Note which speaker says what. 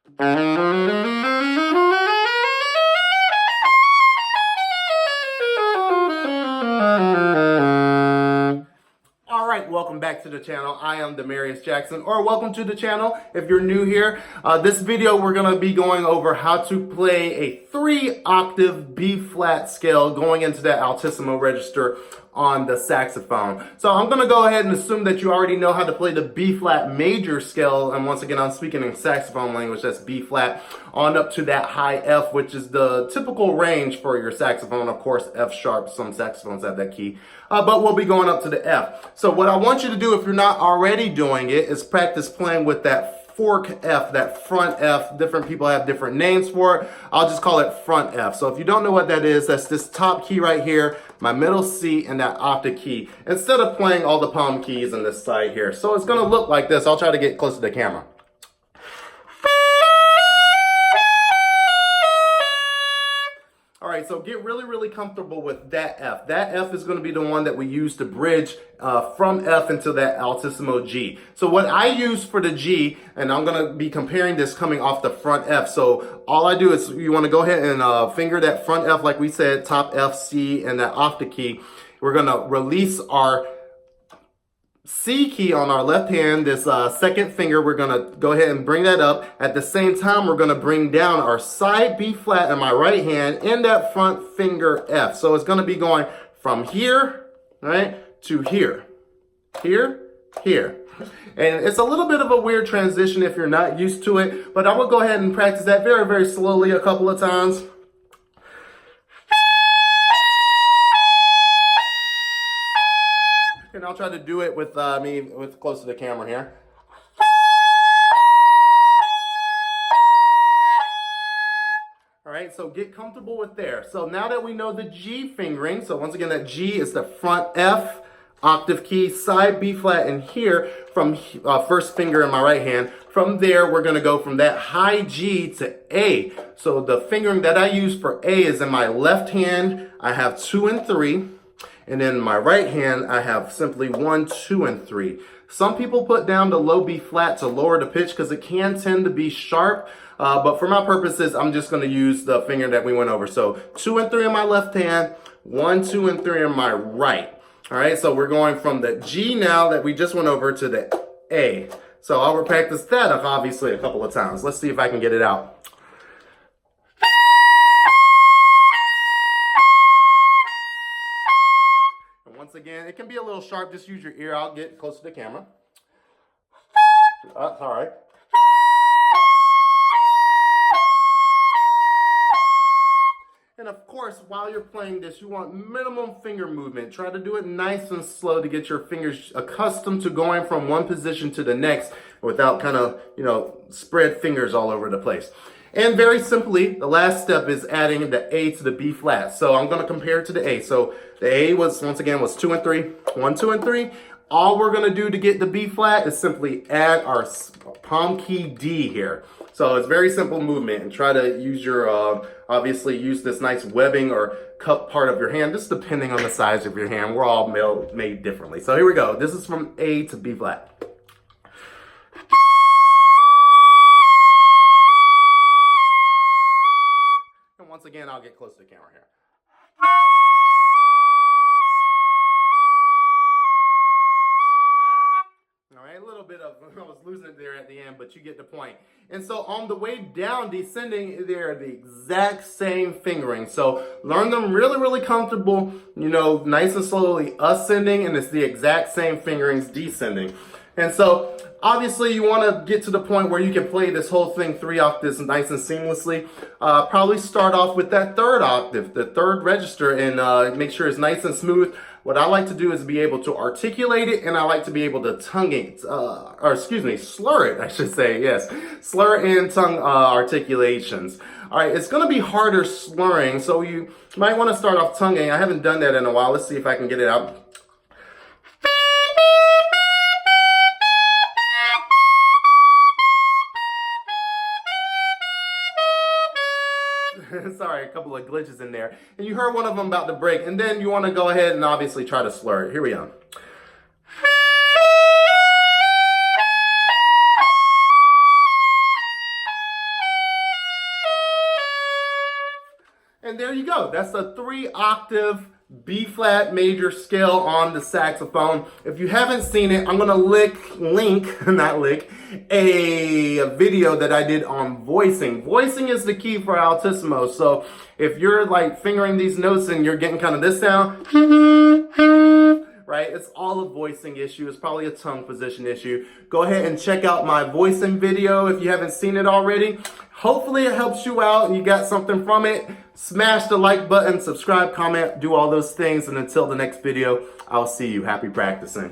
Speaker 1: Alright, welcome back to the channel. I am Demarius Jackson, or welcome to the channel if you're new here. This video we're going to be going over how to play a 3-octave B-flat scale going into that altissimo register on the saxophone. So I'm going to go ahead and assume that you already know how to play the B-flat major scale, and once again I'm speaking in saxophone language, that's B-flat, on up to that high F, which is the typical range for your saxophone. Of course, F sharp, some saxophones have that key, but we'll be going up to the F. So what I want you to do, if you're not already doing it, is practice playing with that fork F, that front F. Different people have different names for it. I'll just call it front F. So if you don't know what that is, that's this top key right here, my middle C, and that octave key, instead of playing all the palm keys on this side here. So it's going to look like this. I'll try to get close to the camera. Alright, so get really comfortable with that F. That F is going to be the one that we use to bridge from F into that altissimo G. So what I use for the G, and I'm going to be comparing this coming off the front F. So all I do is you want to go ahead and finger that front F like we said, top F, C, and that octave key. We're going to release our C key on our left hand, this second finger, we're going to go ahead and bring that up. At the same time, we're going to bring down our side B flat in my right hand in that front finger F. So it's going to be going from here, right, to here, here, here. And it's a little bit of a weird transition if you're not used to it, but I will go ahead and practice that very slowly a couple of times. And I'll try to do it with me close to the camera here. All right, so get comfortable with there. So now that we know the G fingering, so once again, that G is the front F, octave key, side B flat, and here from first finger in my right hand. From there, we're going to go from that high G to A. So the fingering that I use for A is in my left hand. I have 2 and 3. And in my right hand, I have simply 1, 2, and 3. Some people put down the low B flat to lower the pitch because it can tend to be sharp. But for my purposes, I'm just going to use the finger that we went over. So 2 and 3 in my left hand, 1, 2, and 3 in my right. All right, so we're going from the G now that we just went over to the A. So I'll practice that obviously a couple of times. Let's see if I can get it out. Once again, it can be a little sharp. Just use your ear. I'll get close to the camera. All right. And of course, while you're playing this, you want minimum finger movement. Try to do it nice and slow to get your fingers accustomed to going from one position to the next without kind of, spread fingers all over the place. And very simply, the last step is adding the A to the B flat. So I'm going to compare it to the A. So the A was, once again, was 2 and 3, 1, 2, and 3. All we're going to do to get the B flat is simply add our palm key D here. So it's very simple movement, and try to use your, obviously use this nice webbing or cup part of your hand, just depending on the size of your hand. We're all made differently. So here we go. This is from A to B flat. Once again, I'll get close to the camera here. All right, a little bit of, I was losing it there at the end, but you get the point. And so on the way down, descending, they're the exact same fingering. So learn them really comfortable, nice and slowly ascending, and it's the exact same fingerings descending. And so obviously you want to get to the point where you can play this whole thing 3 octaves nice and seamlessly. Probably start off with that 3rd octave, the 3rd register, and make sure it's nice and smooth. What I like to do is be able to articulate it, and I like to be able to slur it, I should say, yes. Slur and tongue articulations. All right, it's going to be harder slurring, so you might want to start off tonguing. I haven't done that in a while. Let's see if I can get it out. Sorry, a couple of glitches in there. And you heard one of them about to break. And then you want to go ahead and obviously try to slur it. Here we go. And there you go. That's a 3-octave B flat major scale on the saxophone. If you haven't seen it, I'm gonna link a video that I did on voicing. Voicing is the key for altissimo. So if you're like fingering these notes and you're getting kind of this sound, right? It's all a voicing issue. It's probably a tongue position issue. Go ahead and check out my voicing video if you haven't seen it already. Hopefully it helps you out and you got something from it. Smash the like button, subscribe, comment, do all those things. And until the next video, I'll see you. Happy practicing.